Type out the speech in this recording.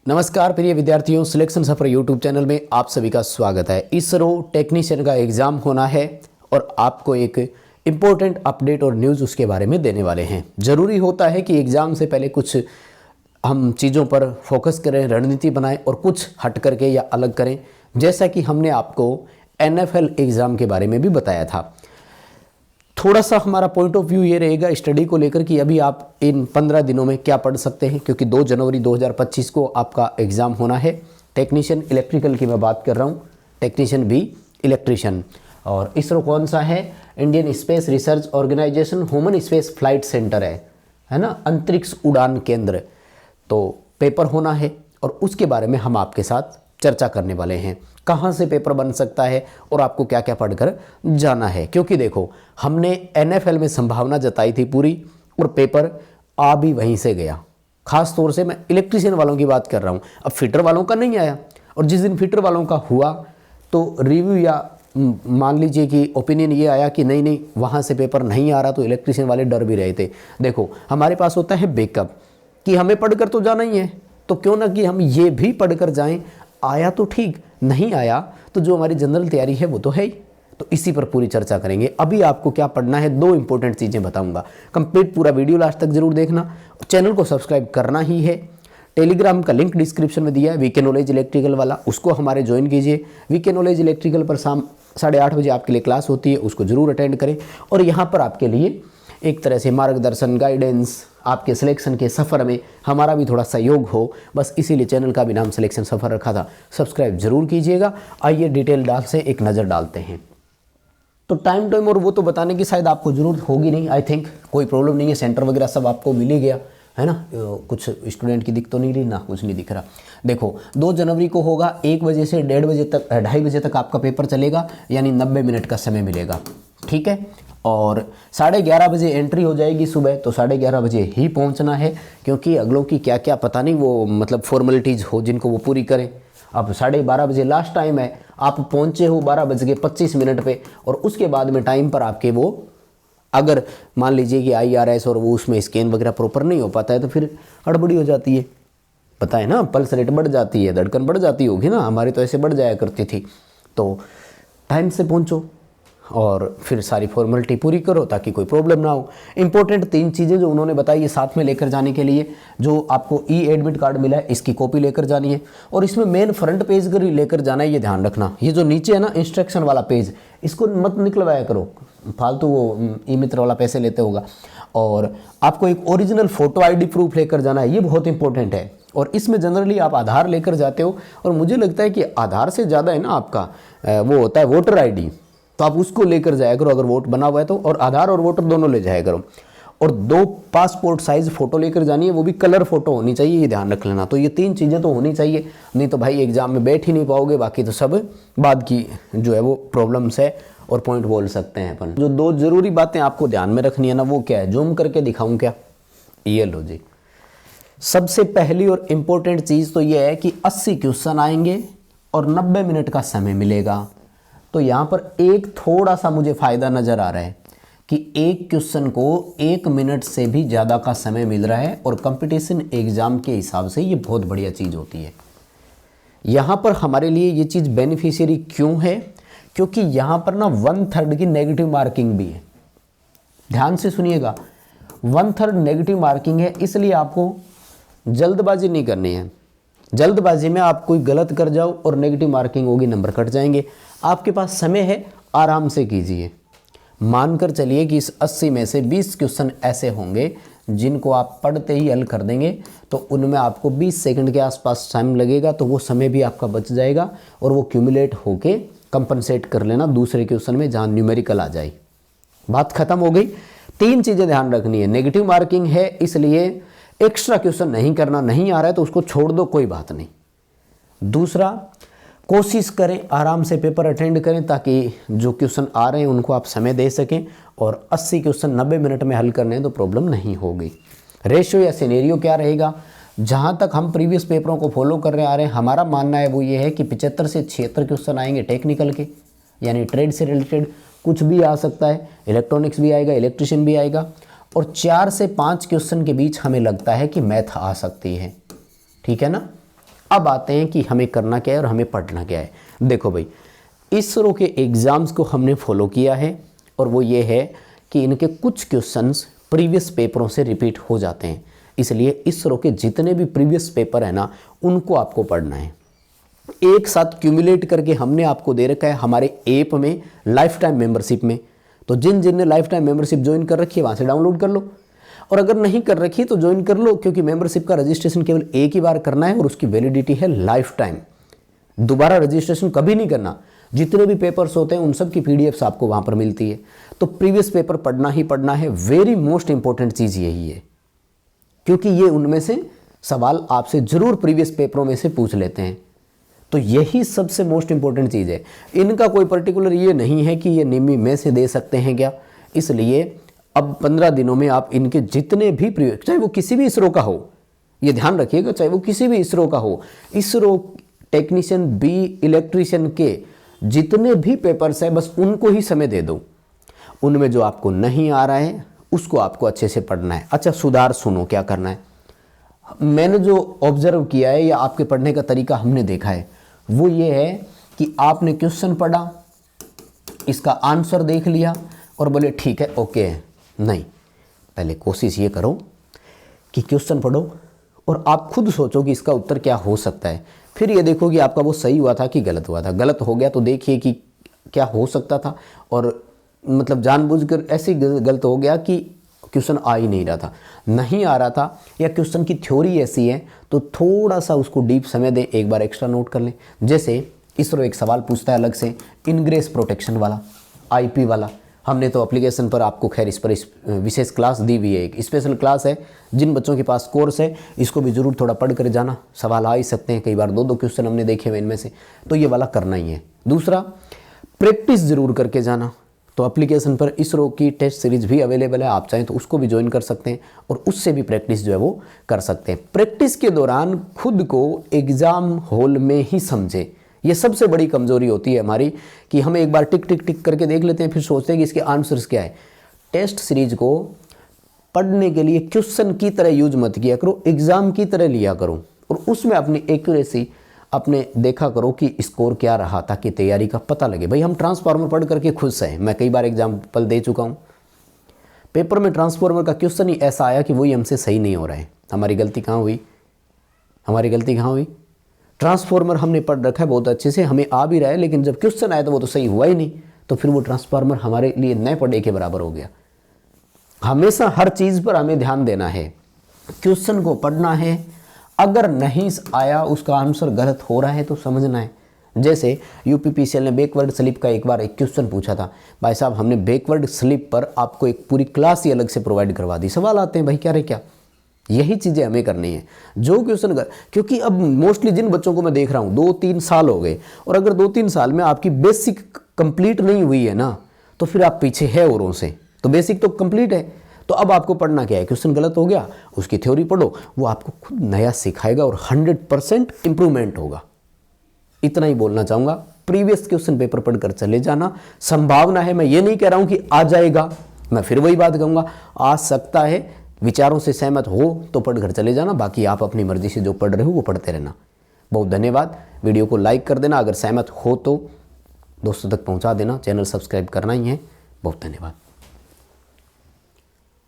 नमस्कार प्रिय विद्यार्थियों, सिलेक्शन सफर यूट्यूब चैनल में आप सभी का स्वागत है। इसरो टेक्नीशियन का एग्ज़ाम होना है और आपको एक इम्पोर्टेंट अपडेट और न्यूज़ उसके बारे में देने वाले हैं। ज़रूरी होता है कि एग्ज़ाम से पहले कुछ हम चीज़ों पर फोकस करें, रणनीति बनाएं और कुछ हट करके या अलग करें, जैसा कि हमने आपको NFL एग्ज़ाम के बारे में भी बताया था। थोड़ा सा हमारा पॉइंट ऑफ व्यू ये रहेगा स्टडी को लेकर कि अभी आप इन 15 दिनों में क्या पढ़ सकते हैं, क्योंकि 2 जनवरी 2025 को आपका एग्ज़ाम होना है। टेक्नीशियन इलेक्ट्रिकल की मैं बात कर रहा हूँ, टेक्नीशियन भी इलेक्ट्रिशियन। और इसरो कौन सा है? Indian space research organisation human space flight centre है ना, अंतरिक्ष उड़ान केंद्र। तो पेपर होना है और उसके बारे में हम आपके साथ चर्चा करने वाले हैं। कहाँ से पेपर बन सकता है और आपको क्या क्या पढ़कर जाना है, क्योंकि देखो हमने NFL में संभावना जताई थी पूरी और पेपर आ भी वहीं से गया। खास तौर से मैं इलेक्ट्रिशियन वालों की बात कर रहा हूँ। अब फिटर वालों का नहीं आया, और जिस दिन फिटर वालों का हुआ तो रिव्यू या मान लीजिए कि ओपिनियन ये आया कि नहीं वहाँ से पेपर नहीं आ रहा, तो इलेक्ट्रिशियन वाले डर भी रहे थे। देखो हमारे पास होता है बैकअप कि हमें पढ़कर तो जाना ही है, तो क्यों ना कि हम ये भी पढ़कर जाएं। आया तो ठीक, नहीं आया तो जो हमारी जनरल तैयारी है वो तो है ही। तो इसी पर पूरी चर्चा करेंगे। अभी आपको क्या पढ़ना है, 2 इंपॉर्टेंट चीज़ें बताऊंगा। कंप्लीट पूरा वीडियो लास्ट तक जरूर देखना। चैनल को सब्सक्राइब करना ही है। टेलीग्राम का लिंक डिस्क्रिप्शन में दिया है, वीके नॉलेज इलेक्ट्रिकल वाला, उसको हमारे ज्वाइन कीजिए। वीके नॉलेज इलेक्ट्रिकल पर शाम 8:30 बजे आपके लिए क्लास होती है, उसको जरूर अटेंड करें। और यहाँ पर आपके लिए एक तरह से मार्गदर्शन, गाइडेंस, आपके सिलेक्शन के सफ़र में हमारा भी थोड़ा सहयोग हो, बस इसीलिए चैनल का भी नाम सिलेक्शन सफ़र रखा था। सब्सक्राइब जरूर कीजिएगा। आइए डिटेल डाल से एक नज़र डालते हैं। तो टाइम और वो तो बताने की शायद आपको ज़रूरत होगी नहीं, आई थिंक कोई प्रॉब्लम नहीं है। सेंटर वगैरह सब आपको मिल ही गया है ना। कुछ स्टूडेंट की दिख तो नहीं रही ना, कुछ नहीं दिख रहा। देखो 2 जनवरी को होगा, 1 बजे से 1:30 बजे तक, 2:30 बजे तक आपका पेपर चलेगा, यानी 90 मिनट का समय मिलेगा। ठीक है, और 11:30 बजे एंट्री हो जाएगी सुबह, तो 11:30 बजे ही पहुंचना है, क्योंकि अगलों की क्या क्या पता नहीं वो मतलब फॉर्मेलिटीज़ हो जिनको वो पूरी करें। अब 12:30 बजे लास्ट टाइम है, आप पहुंचे हो 12:25 पे, और उसके बाद में टाइम पर आपके वो अगर मान लीजिए कि IRS और वो उसमें स्कैन वगैरह प्रॉपर नहीं हो पाता है तो फिर हड़बड़ी हो जाती है। पता है ना, पल्स रेट बढ़ जाती है, धड़कन बढ़ जाती होगी ना, हमारी तो ऐसे बढ़ जाया करती थी। तो टाइम से पहुंचो और फिर सारी फॉर्मेलिटी पूरी करो ताकि कोई प्रॉब्लम ना हो। इंपॉर्टेंट 3 चीज़ें जो उन्होंने बताई है साथ में लेकर जाने के लिए, जो आपको एडमिट कार्ड मिला है इसकी कॉपी लेकर जानी है, और इसमें मेन फ्रंट पेज कर लेकर जाना है, ये ध्यान रखना। ये जो नीचे है ना इंस्ट्रक्शन वाला पेज, इसको मत निकलवाया करो, फालतू वो ई-मित्र वाला पैसे लेते होगा। और आपको एक ओरिजिनल फोटो ID प्रूफ लेकर जाना है, ये बहुत इंपॉर्टेंट है। और इसमें जनरली आप आधार लेकर जाते हो, और मुझे लगता है कि आधार से ज़्यादा है ना आपका वो होता है वोटर ID, तो आप उसको लेकर जाया करो अगर वोट बना हुआ है तो। और आधार और वोटर दोनों ले जाया करो। और 2 पासपोर्ट साइज फ़ोटो लेकर जानी है, वो भी कलर फ़ोटो होनी चाहिए, ये ध्यान रख लेना। तो ये 3 चीज़ें तो होनी चाहिए, नहीं तो भाई एग्ज़ाम में बैठ ही नहीं पाओगे। बाकी तो सब बाद की जो है वो प्रॉब्लम्स है और पॉइंट बोल सकते हैं अपन। जो 2 ज़रूरी बातें आपको ध्यान में रखनी है ना, वो क्या है, जूम करके दिखाऊँ क्या? ये लो जी। सबसे पहली और इम्पोर्टेंट चीज़ तो ये है कि 80 क्वेश्चन आएंगे और 90 मिनट का समय मिलेगा। तो यहाँ पर एक थोड़ा सा मुझे फ़ायदा नज़र आ रहा है कि एक क्वेश्चन को 1 मिनट से भी ज़्यादा का समय मिल रहा है, और कंपटीशन एग्ज़ाम के हिसाब से ये बहुत बढ़िया चीज़ होती है। यहाँ पर हमारे लिए ये चीज़ बेनिफिशियरी क्यों है? क्योंकि यहाँ पर ना 1/3 की नेगेटिव मार्किंग भी है। ध्यान से सुनिएगा, 1/3 नेगेटिव मार्किंग है, इसलिए आपको जल्दबाजी नहीं करनी है। जल्दबाजी में आप कोई गलत कर जाओ और नेगेटिव मार्किंग होगी, नंबर कट जाएंगे। आपके पास समय है, आराम से कीजिए। मानकर चलिए कि इस 80 में से 20 क्वेश्चन ऐसे होंगे जिनको आप पढ़ते ही हल कर देंगे, तो उनमें आपको 20 सेकंड के आसपास टाइम लगेगा, तो वो समय भी आपका बच जाएगा और वो क्यूमुलेट होके कंपनसेट कर लेना दूसरे क्वेश्चन में जहाँ न्यूमेरिकल आ जाए। बात खत्म हो गई। 3 चीज़ें ध्यान रखनी है। नेगेटिव मार्किंग है, इसलिए एक्स्ट्रा क्वेश्चन नहीं करना, नहीं आ रहा है तो उसको छोड़ दो, कोई बात नहीं। दूसरा, कोशिश करें आराम से पेपर अटेंड करें ताकि जो क्वेश्चन आ रहे हैं उनको आप समय दे सकें, और 80 क्वेश्चन 90 मिनट में हल करने हैं तो प्रॉब्लम नहीं होगी। रेशियो या सिनेरियो क्या रहेगा? जहां तक हम प्रीवियस पेपरों को फॉलो कर रहे आ रहे हैं, हमारा मानना है वो ये है कि 75 से 76 क्वेश्चन आएंगे टेक्निकल के, यानी ट्रेड से रिलेटेड कुछ भी आ सकता है, इलेक्ट्रॉनिक्स भी आएगा, इलेक्ट्रिशियन भी आएगा, और 4 से 5 क्वेश्चन के बीच हमें लगता है कि मैथ आ सकती है। ठीक है ना। अब आते हैं कि हमें करना क्या है और हमें पढ़ना क्या है। देखो भाई, इसरो के एग्ज़ाम्स को हमने फॉलो किया है और वो ये है कि इनके कुछ क्वेश्चंस प्रीवियस पेपरों से रिपीट हो जाते हैं, इसलिए इसरो के जितने भी प्रीवियस पेपर है ना उनको आपको पढ़ना है। एक साथ क्यूमुलेट करके हमने आपको दे रखा है हमारे ऐप में लाइफ टाइम मेंबरशिप में। तो जिन ने लाइफ टाइम मेंबरशिप ज्वाइन कर रखी है वहाँ से डाउनलोड कर लो, और अगर नहीं कर रखी तो ज्वाइन कर लो, क्योंकि मेंबरशिप का रजिस्ट्रेशन केवल एक ही बार करना है और उसकी वैलिडिटी है लाइफ टाइम। दोबारा रजिस्ट्रेशन कभी नहीं करना। जितने भी पेपर्स होते हैं उन सब की पीडीएफ्स आपको वहाँ पर मिलती है। तो प्रीवियस पेपर पढ़ना ही पढ़ना है, वेरी मोस्ट इंपॉर्टेंट चीज़ यही है, क्योंकि ये उनमें से सवाल आपसे जरूर प्रीवियस पेपरों में से पूछ लेते हैं। तो यही सबसे मोस्ट इंपॉर्टेंट चीज़ है। इनका कोई पर्टिकुलर ये नहीं है कि ये निमी में से दे सकते हैं क्या, इसलिए अब 15 दिनों में आप इनके जितने भी चाहे वो किसी भी इसरो का हो, ये ध्यान रखिएगा, चाहे वो किसी भी इसरो का हो, इसरो टेक्नीशियन बी इलेक्ट्रीशियन के जितने भी पेपर्स हैं बस उनको ही समय दे दो। उनमें जो आपको नहीं आ रहा है उसको आपको अच्छे से पढ़ना है। अच्छा, सुधार सुनो क्या करना है। मैंने जो ऑब्जर्व किया है या आपके पढ़ने का तरीका हमने देखा है वो ये है कि आपने क्वेश्चन पढ़ा, इसका आंसर देख लिया और बोले ठीक है ओके है। नहीं, पहले कोशिश ये करो कि क्वेश्चन पढ़ो और आप खुद सोचो कि इसका उत्तर क्या हो सकता है। फिर ये देखो कि आपका वो सही हुआ था कि गलत हुआ था। गलत हो गया तो देखिए कि क्या हो सकता था, और मतलब जानबूझकर ऐसे गलत हो गया कि क्वेश्चन आ ही नहीं रहा था, नहीं आ रहा था, या क्वेश्चन की थ्योरी ऐसी है तो थोड़ा सा उसको डीप समय दें, एक बार एक्स्ट्रा नोट कर लें। जैसे इसरो एक सवाल पूछता है अलग से इनग्रेस प्रोटेक्शन वाला, आईपी वाला। हमने तो एप्लीकेशन पर आपको खैर इस पर विशेष क्लास दी हुई है, एक स्पेशल क्लास है। जिन बच्चों के पास कोर्स है इसको भी ज़रूर थोड़ा पढ़ कर जाना, सवाल आ ही सकते हैं, कई बार 2-2 क्वेश्चन हमने देखे हुए इनमें से, तो ये वाला करना ही है। दूसरा, प्रैक्टिस ज़रूर करके जाना। तो एप्लीकेशन पर इसरो की टेस्ट सीरीज भी अवेलेबल है, आप चाहें तो उसको भी ज्वाइन कर सकते हैं और उससे भी प्रैक्टिस जो है वो कर सकते हैं। प्रैक्टिस के दौरान खुद को एग्ज़ाम हॉल में ही समझे। ये सबसे बड़ी कमज़ोरी होती है हमारी कि हम एक बार टिक टिक टिक करके देख लेते हैं, फिर सोचते हैं कि इसके आंसर्स क्या है। टेस्ट सीरीज को पढ़ने के लिए क्वेश्चन की तरह यूज मत किया करो, एग्ज़ाम की तरह लिया करो और उसमें अपनी एक्यूरेसी अपने देखा करो कि स्कोर क्या रहा, ताकि तैयारी का पता लगे। भाई हम ट्रांसफार्मर पढ़ करके खुश हैं, मैं कई बार एग्जाम्पल दे चुका हूँ। पेपर में ट्रांसफार्मर का क्वेश्चन ही ऐसा आया कि वही हमसे सही नहीं हो रहा है। हमारी गलती कहाँ हुई? हमारी गलती कहाँ हुई? ट्रांसफार्मर हमने पढ़ रखा है बहुत अच्छे से, हमें आ भी रहा है, लेकिन जब क्वेश्चन आया तो वो तो सही हुआ ही नहीं, तो फिर वो ट्रांसफार्मर हमारे लिए न पढ़े के बराबर हो गया। हमेशा हर चीज़ पर हमें ध्यान देना है, क्वेश्चन को पढ़ना है, अगर नहीं आया उसका आंसर गलत हो रहा है तो समझना है। जैसे यूपीपीसीएल ने बैकवर्ड स्लिप का एक बार एक क्वेश्चन पूछा था, भाई साहब हमने बैकवर्ड स्लिप पर आपको एक पूरी क्लास ही अलग से प्रोवाइड करवा दी। सवाल आते हैं भाई क्या रे क्या, यही चीज़ें हमें करनी है। जो क्वेश्चन क्योंकि अब मोस्टली जिन बच्चों को मैं देख रहा हूँ 2-3 साल हो गए, और अगर 2-3 साल में आपकी बेसिक कंप्लीट नहीं हुई है ना तो फिर आप पीछे है औरों से। तो बेसिक तो कंप्लीट है, तो अब आपको पढ़ना क्या है, क्वेश्चन गलत हो गया उसकी थ्योरी पढ़ो, वो आपको खुद नया सिखाएगा और 100% इंप्रूवमेंट होगा। इतना ही बोलना चाहूँगा। प्रीवियस क्वेश्चन पेपर पढ़कर चले जाना, संभावना है, मैं ये नहीं कह रहा हूँ कि आ जाएगा, मैं फिर वही बात कहूँगा, आ सकता है। विचारों से सहमत हो तो पढ़कर चले जाना, बाकी आप अपनी मर्जी से जो पढ़ रहे हो वो पढ़ते रहना। बहुत धन्यवाद। वीडियो को लाइक कर देना, अगर सहमत हो तो दोस्तों तक पहुँचा देना, चैनल सब्सक्राइब करना ही है। बहुत धन्यवाद।